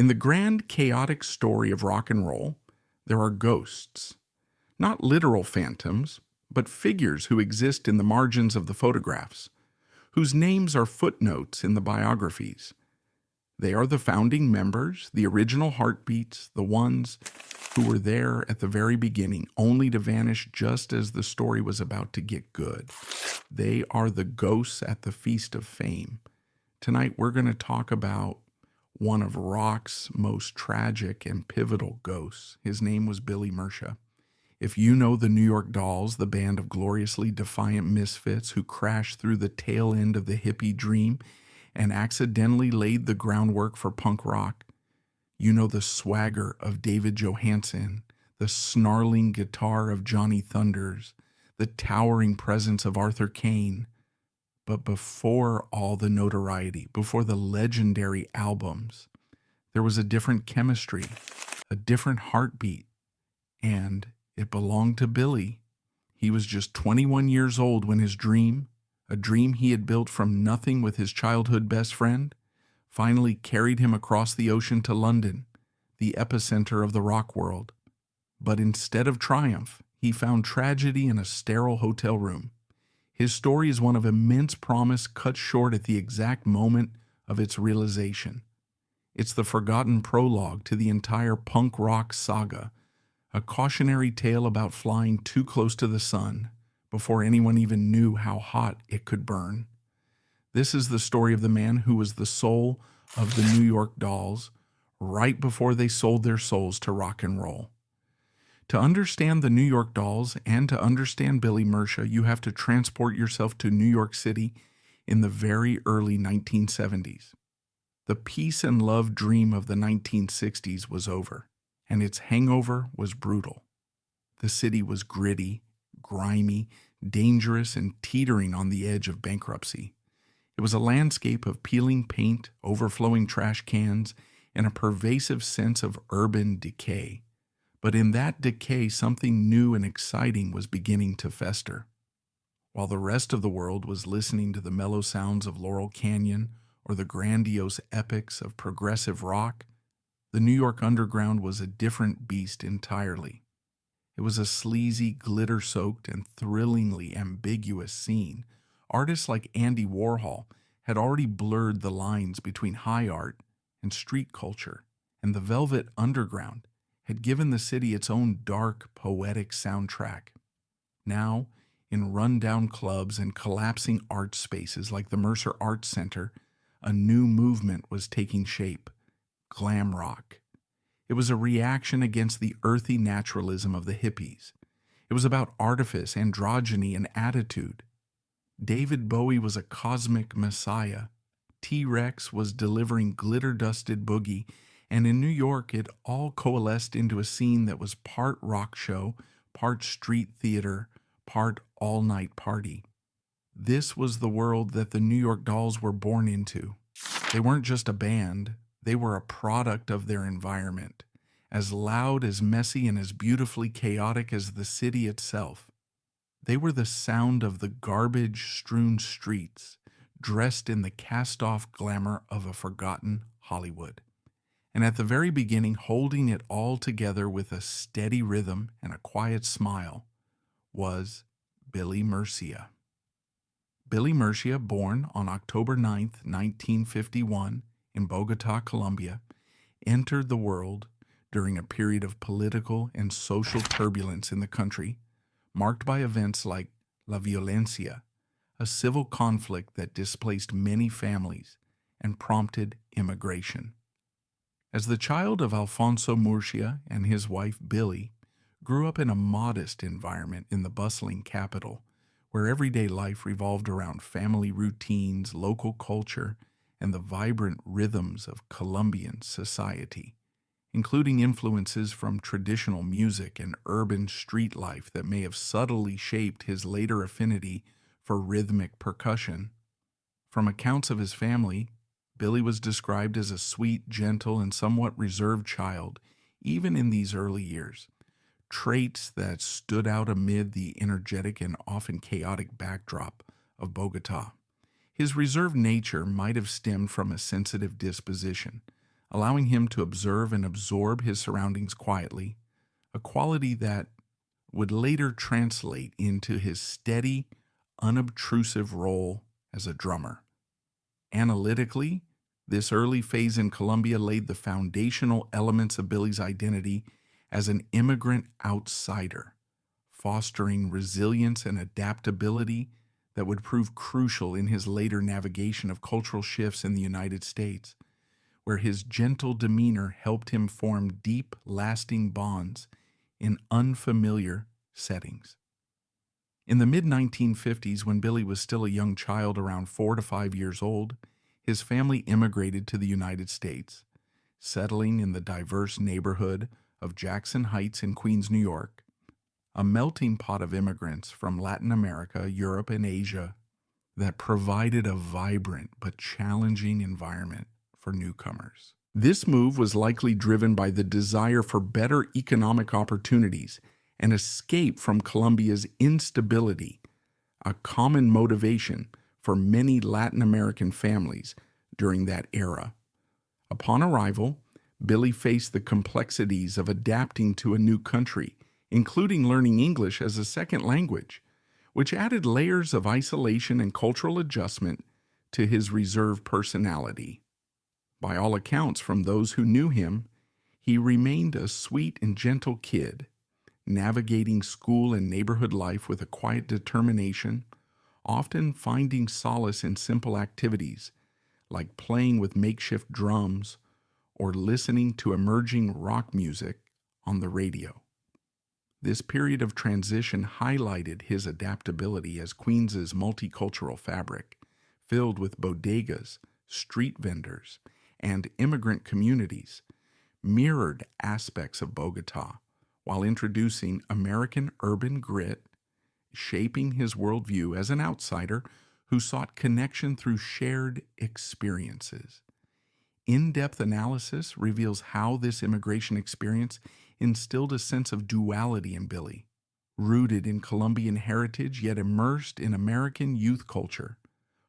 In the grand, chaotic story of rock and roll, there are ghosts. Not literal phantoms, but figures who exist in the margins of the photographs, whose names are footnotes in the biographies. They are the founding members, the original heartbeats, the ones who were there at the very beginning, only to vanish just as the story was about to get good. They are the ghosts at the feast of fame. Tonight we're going to talk about one of rock's most tragic and pivotal ghosts. His name was Billy Murcia. If you know the New York Dolls, the band of gloriously defiant misfits who crashed through the tail end of the hippie dream and accidentally laid the groundwork for punk rock, you know the swagger of David Johansen, the snarling guitar of Johnny Thunders, the towering presence of Arthur Kane. But before all the notoriety, before the legendary albums, there was a different chemistry, a different heartbeat, and it belonged to Billy. He was just 21 years old when his dream, a dream he had built from nothing with his childhood best friend, finally carried him across the ocean to London, the epicenter of the rock world. But instead of triumph, he found tragedy in a sterile hotel room. His story is one of immense promise cut short at the exact moment of its realization. It's the forgotten prologue to the entire punk rock saga, a cautionary tale about flying too close to the sun before anyone even knew how hot it could burn. This is the story of the man who was the soul of the New York Dolls right before they sold their souls to rock and roll. To understand the New York Dolls and to understand Billy Murcia, you have to transport yourself to New York City in the very early 1970s. The peace and love dream of the 1960s was over, and its hangover was brutal. The city was gritty, grimy, dangerous, and teetering on the edge of bankruptcy. It was a landscape of peeling paint, overflowing trash cans, and a pervasive sense of urban decay. But in that decay, something new and exciting was beginning to fester. While the rest of the world was listening to the mellow sounds of Laurel Canyon or the grandiose epics of progressive rock, the New York Underground was a different beast entirely. It was a sleazy, glitter-soaked, and thrillingly ambiguous scene. Artists like Andy Warhol had already blurred the lines between high art and street culture, and the Velvet Underground had given the city its own dark, poetic soundtrack. Now, in run-down clubs and collapsing art spaces like the Mercer Arts Center, a new movement was taking shape: glam rock. It was a reaction against the earthy naturalism of the hippies. It was about artifice, androgyny, and attitude. David Bowie was a cosmic messiah. T-Rex was delivering glitter-dusted boogie, and in New York, it all coalesced into a scene that was part rock show, part street theater, part all-night party. This was the world that the New York Dolls were born into. They weren't just a band, they were a product of their environment, as loud, as messy, and as beautifully chaotic as the city itself. They were the sound of the garbage-strewn streets, dressed in the cast-off glamour of a forgotten Hollywood. And at the very beginning, holding it all together with a steady rhythm and a quiet smile, was Billy Murcia. Billy Murcia, born on October 9th, 1951, in Bogota, Colombia, entered the world during a period of political and social turbulence in the country, marked by events like La Violencia, a civil conflict that displaced many families and prompted immigration. As the child of Alfonso Murcia and his wife Billy, grew up in a modest environment in the bustling capital, where everyday life revolved around family routines, local culture, and the vibrant rhythms of Colombian society, including influences from traditional music and urban street life that may have subtly shaped his later affinity for rhythmic percussion. From accounts of his family, Billy was described as a sweet, gentle, and somewhat reserved child, even in these early years, traits that stood out amid the energetic and often chaotic backdrop of Bogota. His reserved nature might have stemmed from a sensitive disposition, allowing him to observe and absorb his surroundings quietly, a quality that would later translate into his steady, unobtrusive role as a drummer. Analytically, this early phase in Colombia laid the foundational elements of Billy's identity as an immigrant outsider, fostering resilience and adaptability that would prove crucial in his later navigation of cultural shifts in the United States, where his gentle demeanor helped him form deep, lasting bonds in unfamiliar settings. In the mid-1950s, when Billy was still a young child around 4 to 5 years old, his family immigrated to the United States, settling in the diverse neighborhood of Jackson Heights in Queens, New York, a melting pot of immigrants from Latin America, Europe, and Asia that provided a vibrant but challenging environment for newcomers. This move was likely driven by the desire for better economic opportunities and escape from Colombia's instability, a common motivation for many Latin American families during that era. Upon arrival, Billy faced the complexities of adapting to a new country, including learning English as a second language, which added layers of isolation and cultural adjustment to his reserved personality. By all accounts from those who knew him, he remained a sweet and gentle kid, navigating school and neighborhood life with a quiet determination, often finding solace in simple activities like playing with makeshift drums or listening to emerging rock music on the radio. This period of transition highlighted his adaptability as Queens's multicultural fabric, filled with bodegas, street vendors, and immigrant communities, mirrored aspects of Bogota while introducing American urban grit, shaping his worldview as an outsider who sought connection through shared experiences. In-depth analysis reveals how this immigration experience instilled a sense of duality in Billy, rooted in Colombian heritage yet immersed in American youth culture,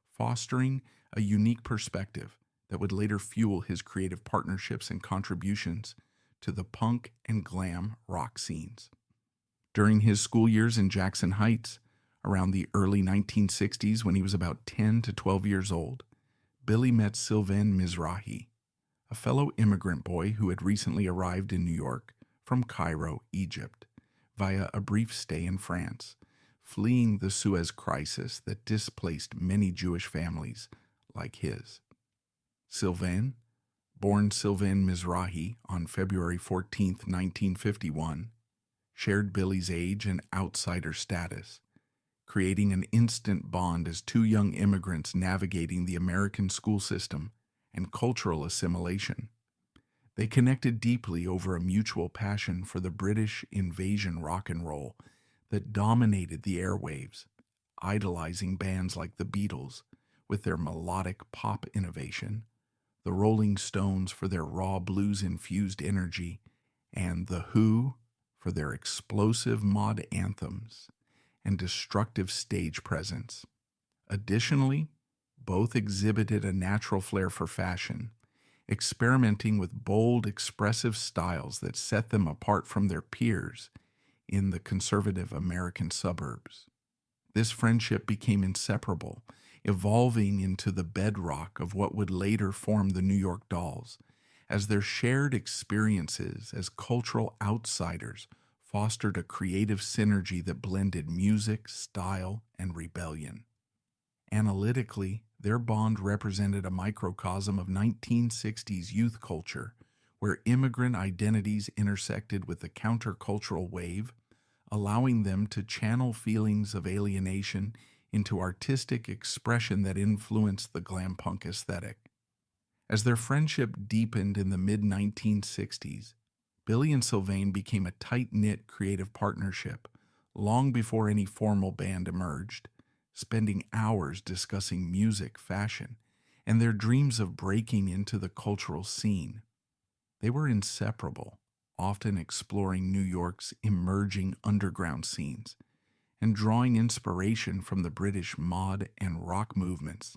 fostering a unique perspective that would later fuel his creative partnerships and contributions to the punk and glam rock scenes. During his school years in Jackson Heights, around the early 1960s when he was about 10 to 12 years old, Billy met Sylvain Mizrahi, a fellow immigrant boy who had recently arrived in New York from Cairo, Egypt, via a brief stay in France, fleeing the Suez Crisis that displaced many Jewish families like his. Sylvain, born Sylvain Mizrahi on February 14, 1951, shared Billy's age and outsider status, creating an instant bond as two young immigrants navigating the American school system and cultural assimilation. They connected deeply over a mutual passion for the British invasion rock and roll that dominated the airwaves, idolizing bands like the Beatles with their melodic pop innovation, the Rolling Stones for their raw blues-infused energy, and The Who for their explosive mod anthems and destructive stage presence. Additionally, both exhibited a natural flair for fashion, experimenting with bold, expressive styles that set them apart from their peers in the conservative American suburbs. This friendship became inseparable, evolving into the bedrock of what would later form the New York Dolls, as their shared experiences as cultural outsiders fostered a creative synergy that blended music, style, and rebellion. Analytically, their bond represented a microcosm of 1960s youth culture, where immigrant identities intersected with the countercultural wave, allowing them to channel feelings of alienation into artistic expression that influenced the glam punk aesthetic. As their friendship deepened in the mid-1960s, Billy and Sylvain became a tight-knit creative partnership long before any formal band emerged, spending hours discussing music, fashion, and their dreams of breaking into the cultural scene. They were inseparable, often exploring New York's emerging underground scenes and drawing inspiration from the British mod and rock movements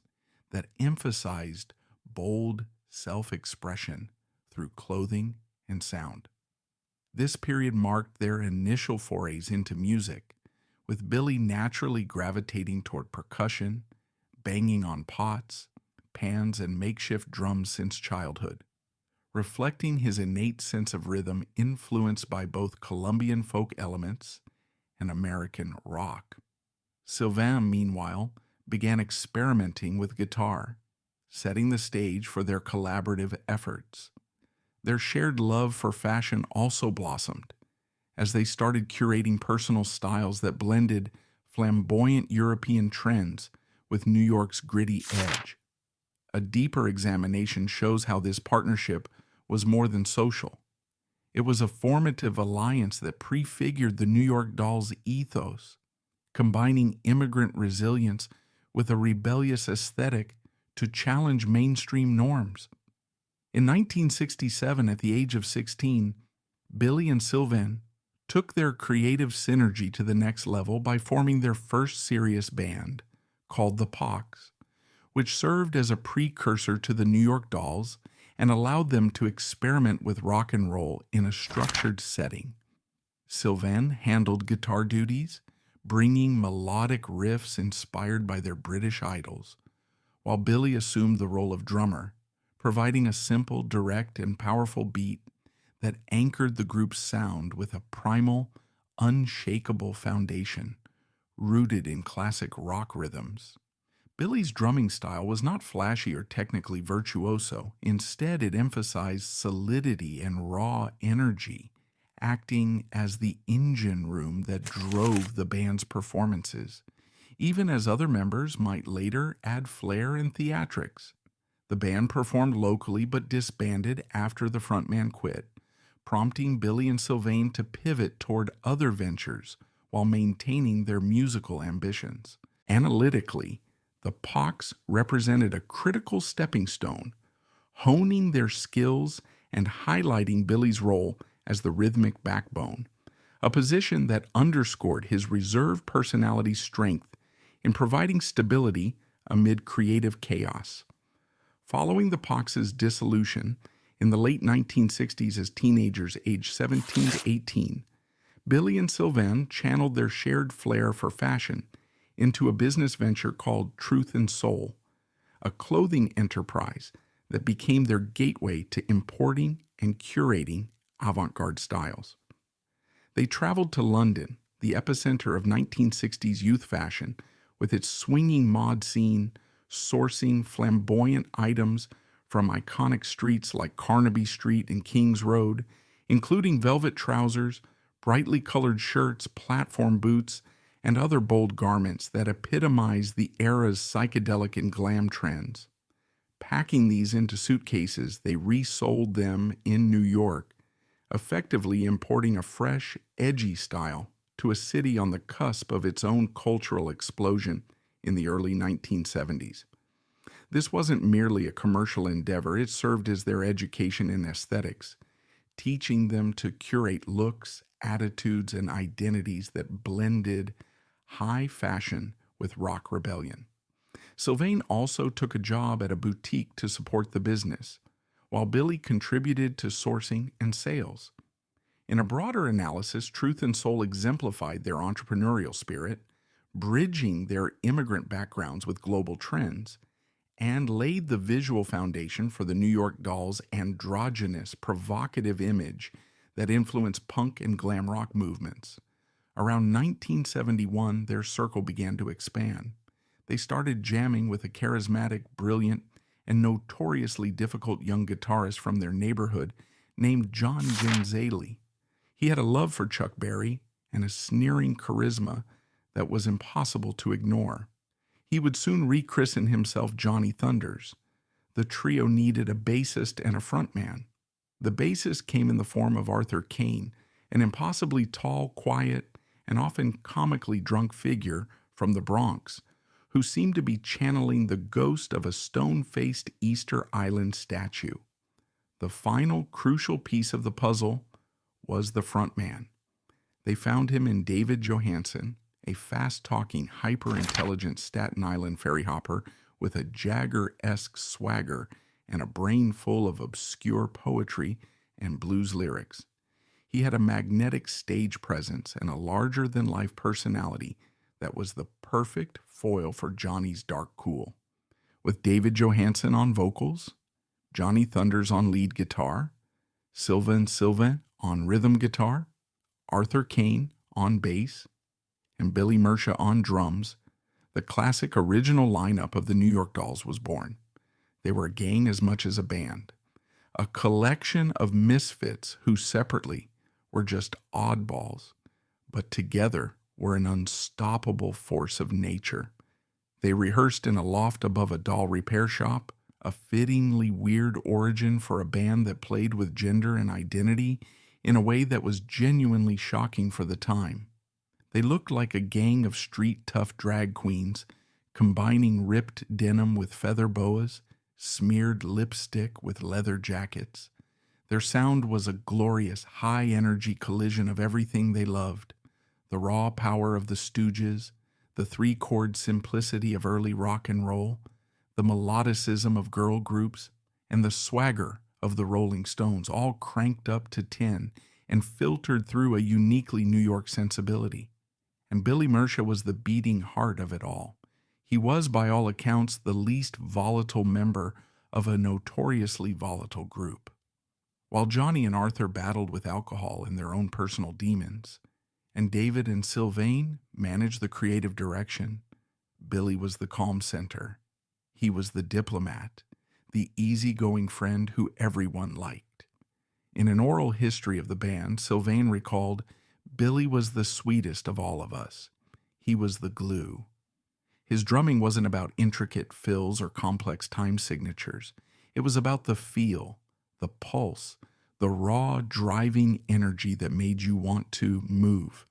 that emphasized bold self-expression through clothing and sound. This period marked their initial forays into music, with Billy naturally gravitating toward percussion, banging on pots, pans, and makeshift drums since childhood, reflecting his innate sense of rhythm influenced by both Colombian folk elements and American rock. Sylvain, meanwhile, began experimenting with guitar, setting the stage for their collaborative efforts. Their shared love for fashion also blossomed, as they started curating personal styles that blended flamboyant European trends with New York's gritty edge. A deeper examination shows how this partnership was more than social. It was a formative alliance that prefigured the New York Dolls ethos, combining immigrant resilience with a rebellious aesthetic to challenge mainstream norms. In 1967, at the age of 16, Billy and Sylvain took their creative synergy to the next level by forming their first serious band, called the Pox, which served as a precursor to the New York Dolls and allowed them to experiment with rock and roll in a structured setting. Sylvain handled guitar duties, bringing melodic riffs inspired by their British idols, while Billy assumed the role of drummer, providing a simple, direct, and powerful beat that anchored the group's sound with a primal, unshakable foundation rooted in classic rock rhythms. Billy's drumming style was not flashy or technically virtuoso. Instead, it emphasized solidity and raw energy, acting as the engine room that drove the band's performances, even as other members might later add flair and theatrics. The band performed locally but disbanded after the frontman quit, prompting Billy and Sylvain to pivot toward other ventures while maintaining their musical ambitions. Analytically, the Pox represented a critical stepping stone, honing their skills and highlighting Billy's role as the rhythmic backbone, a position that underscored his reserved personality's strength in providing stability amid creative chaos. Following the Pox's dissolution in the late 1960s as teenagers aged 17 to 18, Billy and Sylvain channeled their shared flair for fashion into a business venture called Truth and Soul, a clothing enterprise that became their gateway to importing and curating avant-garde styles. They traveled to London, the epicenter of 1960s youth fashion, with its swinging mod scene, sourcing flamboyant items from iconic streets like Carnaby Street and Kings Road, including velvet trousers, brightly colored shirts, platform boots, and other bold garments that epitomize the era's psychedelic and glam trends. Packing these into suitcases, they resold them in New York, effectively importing a fresh, edgy style to a city on the cusp of its own cultural explosion in the early 1970s. This wasn't merely a commercial endeavor, it served as their education in aesthetics, teaching them to curate looks, attitudes, and identities that blended high fashion with rock rebellion. Sylvain also took a job at a boutique to support the business, while Billy contributed to sourcing and sales. In a broader analysis, Truth and Soul exemplified their entrepreneurial spirit, bridging their immigrant backgrounds with global trends, and laid the visual foundation for the New York Dolls' androgynous, provocative image that influenced punk and glam rock movements. Around 1971, their circle began to expand. They started jamming with a charismatic, brilliant, and notoriously difficult young guitarist from their neighborhood named John Genzali. He had a love for Chuck Berry and a sneering charisma that was impossible to ignore. He would soon rechristen himself Johnny Thunders. The trio needed a bassist and a frontman. The bassist came in the form of Arthur Kane, an impossibly tall, quiet, and often comically drunk figure from the Bronx, who seemed to be channeling the ghost of a stone-faced Easter Island statue. The final crucial piece of the puzzle was the frontman. They found him in David Johansen, a fast-talking, hyper-intelligent Staten Island ferry hopper with a Jagger-esque swagger and a brain full of obscure poetry and blues lyrics. He had a magnetic stage presence and a larger-than-life personality that was the perfect foil for Johnny's dark cool. With David Johansen on vocals, Johnny Thunders on lead guitar, Sylvain Sylvain on rhythm guitar, Arthur Kane on bass, and Billy Murcia on drums, the classic original lineup of the New York Dolls was born. They were a gang as much as a band, a collection of misfits who separately were just oddballs, but together were an unstoppable force of nature. They rehearsed in a loft above a doll repair shop, a fittingly weird origin for a band that played with gender and identity in a way that was genuinely shocking for the time. They looked like a gang of street-tough drag queens, combining ripped denim with feather boas, smeared lipstick with leather jackets. Their sound was a glorious, high-energy collision of everything they loved: the raw power of the Stooges, the three-chord simplicity of early rock and roll, the melodicism of girl groups, and the swagger of the Rolling Stones, all cranked up to 10 and filtered through a uniquely New York sensibility. And Billy Murcia was the beating heart of it all. He was, by all accounts, the least volatile member of a notoriously volatile group. While Johnny and Arthur battled with alcohol and their own personal demons, and David and Sylvain managed the creative direction, Billy was the calm center. He was the diplomat, the easygoing friend who everyone liked. In an oral history of the band, Sylvain recalled, "Billy was the sweetest of all of us. He was the glue." His drumming wasn't about intricate fills or complex time signatures. It was about the feel, the pulse, the raw, driving energy that made you want to move.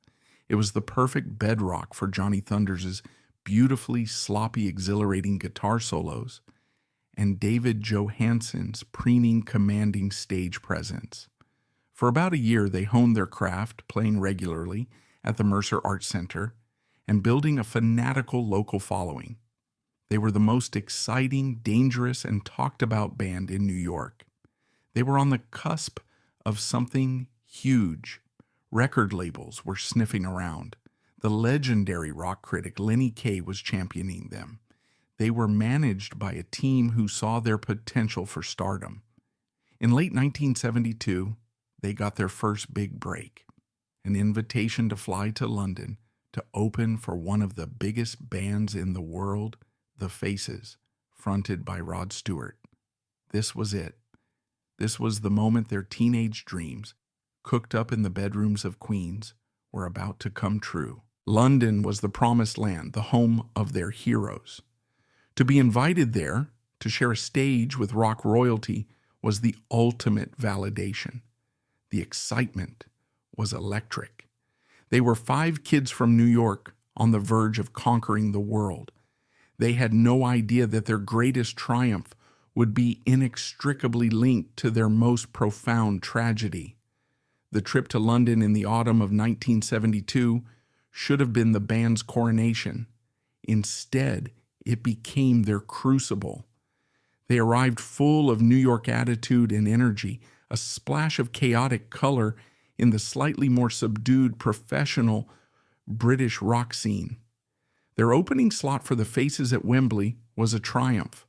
It was the perfect bedrock for Johnny Thunders' beautifully sloppy, exhilarating guitar solos, and David Johansen's preening, commanding stage presence. For about a year, they honed their craft, playing regularly at the Mercer Arts Center and building a fanatical local following. They were the most exciting, dangerous, and talked-about band in New York. They were on the cusp of something huge. Record labels were sniffing around. The legendary rock critic Lenny Kaye was championing them. They were managed by a team who saw their potential for stardom. In late 1972, they got their first big break, an invitation to fly to London to open for one of the biggest bands in the world, The Faces, fronted by Rod Stewart. This was it. This was the moment their teenage dreams, cooked up in the bedrooms of Queens, were about to come true. London was the promised land, the home of their heroes. To be invited there, to share a stage with rock royalty, was the ultimate validation. The excitement was electric. They were 5 kids from New York on the verge of conquering the world. They had no idea that their greatest triumph would be inextricably linked to their most profound tragedy. The trip to London in the autumn of 1972 should have been the band's coronation. Instead, it became their crucible. They arrived full of New York attitude and energy, a splash of chaotic color in the slightly more subdued, professional British rock scene. Their opening slot for The Faces at Wembley was a triumph.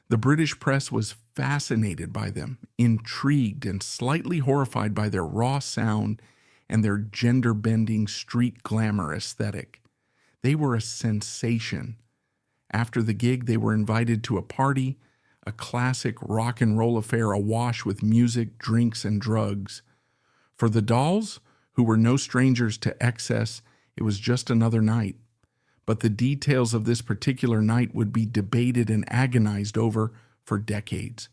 The British press was fascinated by them, intrigued and slightly horrified by their raw sound and their gender-bending street glamour aesthetic. They were a sensation. After the gig, they were invited to a party, a classic rock and roll affair awash with music, drinks, and drugs. For the Dolls, who were no strangers to excess, it was just another night. But the details of this particular night would be debated and agonized over for decades.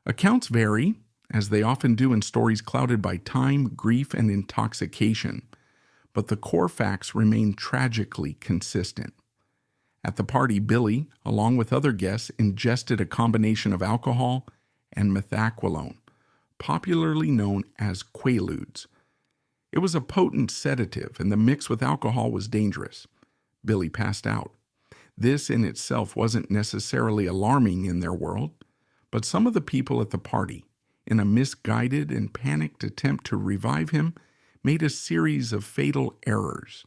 Accounts vary, as they often do in stories clouded by time, grief, and intoxication, but the core facts remain tragically consistent. At the party, Billy, along with other guests, ingested a combination of alcohol and methaqualone, popularly known as Quaaludes. It was a potent sedative, and the mix with alcohol was dangerous. Billy passed out. This in itself wasn't necessarily alarming in their world, But some of the people at the party, in a misguided and panicked attempt to revive him, made a series of fatal errors.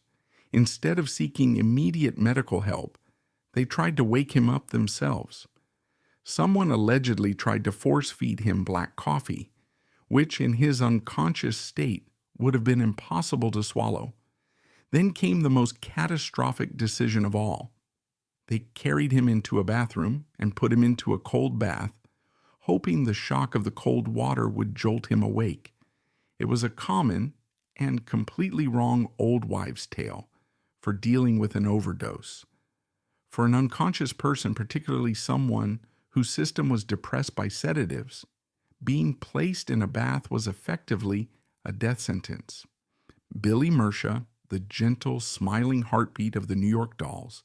Instead of seeking immediate medical help, they tried to wake him up themselves. Someone allegedly tried to force-feed him black coffee, which in his unconscious state would have been impossible to swallow. Then came the most catastrophic decision of all. They carried him into a bathroom and put him into a cold bath, hoping the shock of the cold water would jolt him awake. It was a common and completely wrong old wives' tale for dealing with an overdose. For an unconscious person, particularly someone whose system was depressed by sedatives, being placed in a bath was effectively a death sentence. Billy Murcia, the gentle, smiling heartbeat of the New York Dolls,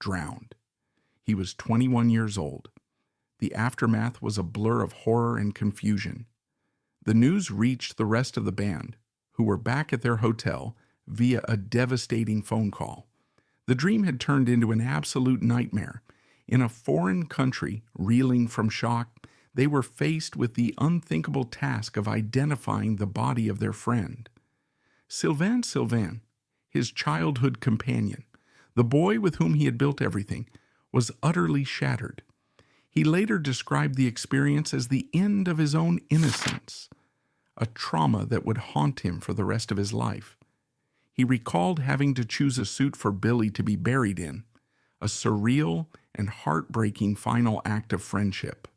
drowned. He was 21 years old. The aftermath was a blur of horror and confusion. The news reached the rest of the band, who were back at their hotel via a devastating phone call. The dream had turned into an absolute nightmare. In a foreign country, reeling from shock, they were faced with the unthinkable task of identifying the body of their friend. Sylvain, his childhood companion, the boy with whom he had built everything, was utterly shattered. He later described the experience as the end of his own innocence, a trauma that would haunt him for the rest of his life. He recalled having to choose a suit for Billy to be buried in, a surreal and heartbreaking final act of friendship.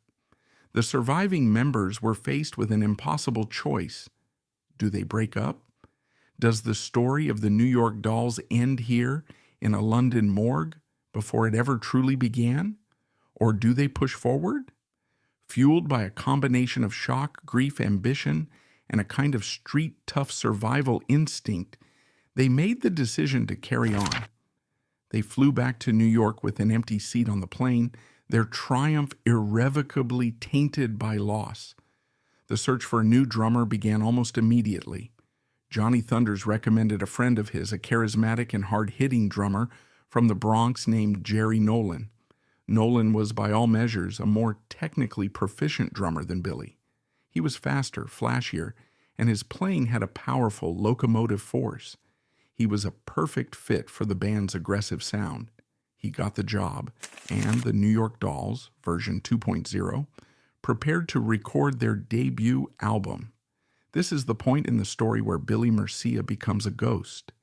The surviving members were faced with an impossible choice. Do they break up? Does the story of the New York Dolls end here in a London morgue before it ever truly began? Or do they push forward? Fueled by a combination of shock, grief, ambition, and a kind of street-tough survival instinct, they made the decision to carry on. They flew back to New York with an empty seat on the plane, their triumph irrevocably tainted by loss. The search for a new drummer began almost immediately. Johnny Thunders recommended a friend of his, a charismatic and hard-hitting drummer from the Bronx named Jerry Nolan. Nolan was by all measures a more technically proficient drummer than Billy. He was faster, flashier, and his playing had a powerful locomotive force. He was a perfect fit for the band's aggressive sound. He got the job, and the New York Dolls, version 2.0, prepared to record their debut album. This is the point in the story where Billy Murcia becomes a ghost.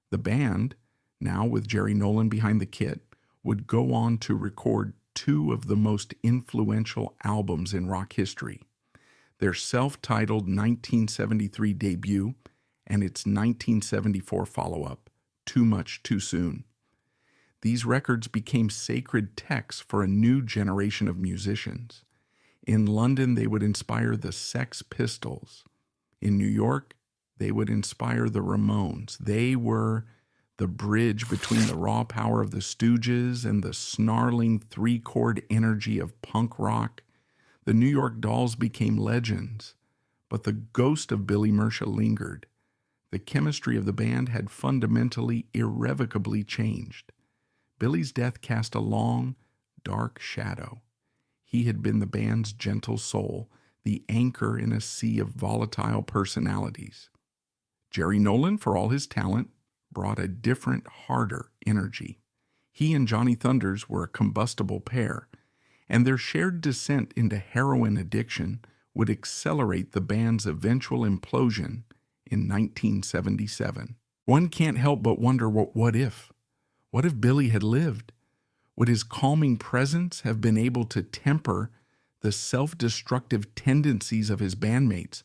The band, now with Jerry Nolan behind the kit, would go on to record two of the most influential albums in rock history: their self-titled 1973 debut and its 1974 follow-up, Too Much Too Soon. These records became sacred texts for a new generation of musicians. In London, they would inspire the Sex Pistols. In New York, they would inspire the Ramones. They were the bridge between the raw power of the Stooges and the snarling three-chord energy of punk rock. The New York Dolls became legends, but the ghost of Billy Murcia lingered. The chemistry of the band had fundamentally, irrevocably changed. Billy's death cast a long, dark shadow. He had been the band's gentle soul, the anchor in a sea of volatile personalities. Jerry Nolan, for all his talent, brought a different, harder energy. He and Johnny Thunders were a combustible pair, and their shared descent into heroin addiction would accelerate the band's eventual implosion in 1977. One can't help but wonder what if? What if Billy had lived? Would his calming presence have been able to temper the self-destructive tendencies of his bandmates?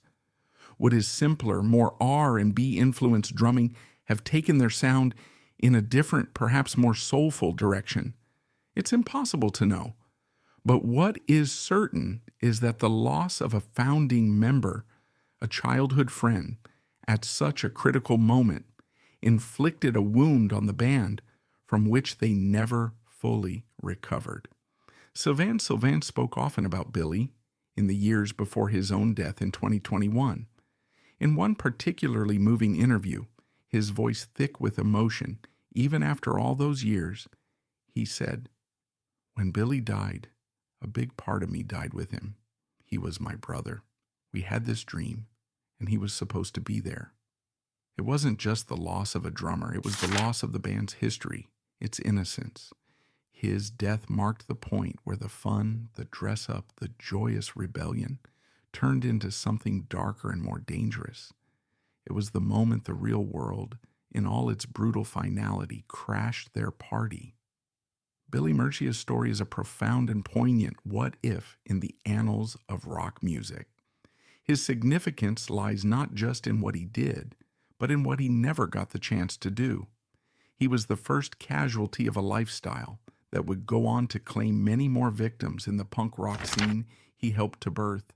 Would his simpler, more R&B influenced drumming have taken their sound in a different, perhaps more soulful direction? It's impossible to know. But what is certain is that the loss of a founding member, a childhood friend, at such a critical moment, inflicted a wound on the band from which they never fully recovered. Sylvain spoke often about Billy in the years before his own death in 2021. In one particularly moving interview, his voice thick with emotion, even after all those years, he said, "When Billy died, A big part of me died with him. He was my brother. We had this dream, and he was supposed to be there. It wasn't just the loss of a drummer, it was the loss of the band's history, its innocence. His death marked the point where the fun, the dress-up, the joyous rebellion turned into something darker and more dangerous. It was the moment the real world, in all its brutal finality, crashed their party. Billy Murcia's story is a profound and poignant what if in the annals of rock music. His significance lies not just in what he did, but in what he never got the chance to do. He was the first casualty of a lifestyle that would go on to claim many more victims in the punk rock scene he helped to birth.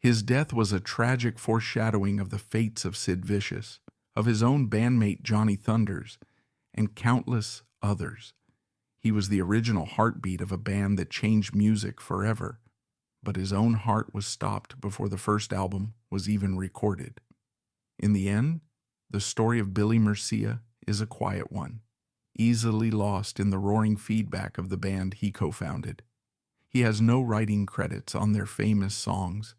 His death was a tragic foreshadowing of the fates of Sid Vicious, of his own bandmate Johnny Thunders, and countless others. He was the original heartbeat of a band that changed music forever, but his own heart was stopped before the first album was even recorded. In the end, the story of Billy Murcia is a quiet one, easily lost in the roaring feedback of the band he co-founded. He has no writing credits on their famous songs.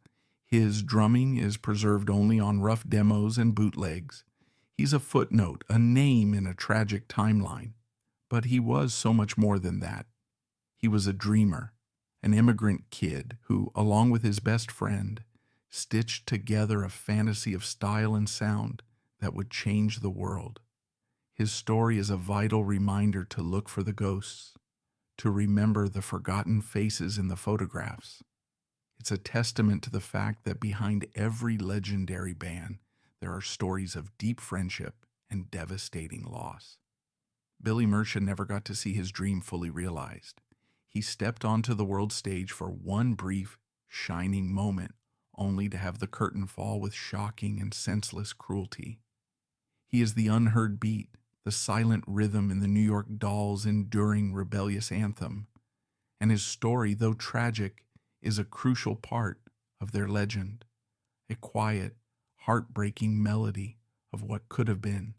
His drumming is preserved only on rough demos and bootlegs. He's a footnote, a name in a tragic timeline. But he was so much more than that. He was a dreamer, an immigrant kid who, along with his best friend, stitched together a fantasy of style and sound that would change the world. His story is a vital reminder to look for the ghosts, to remember the forgotten faces in the photographs. It's a testament to the fact that behind every legendary band, there are stories of deep friendship and devastating loss. Billy Murcia never got to see his dream fully realized. He stepped onto the world stage for one brief, shining moment, only to have the curtain fall with shocking and senseless cruelty. He is the unheard beat, the silent rhythm in the New York Dolls' enduring rebellious anthem, and his story, though tragic, is a crucial part of their legend, a quiet, heartbreaking melody of what could have been.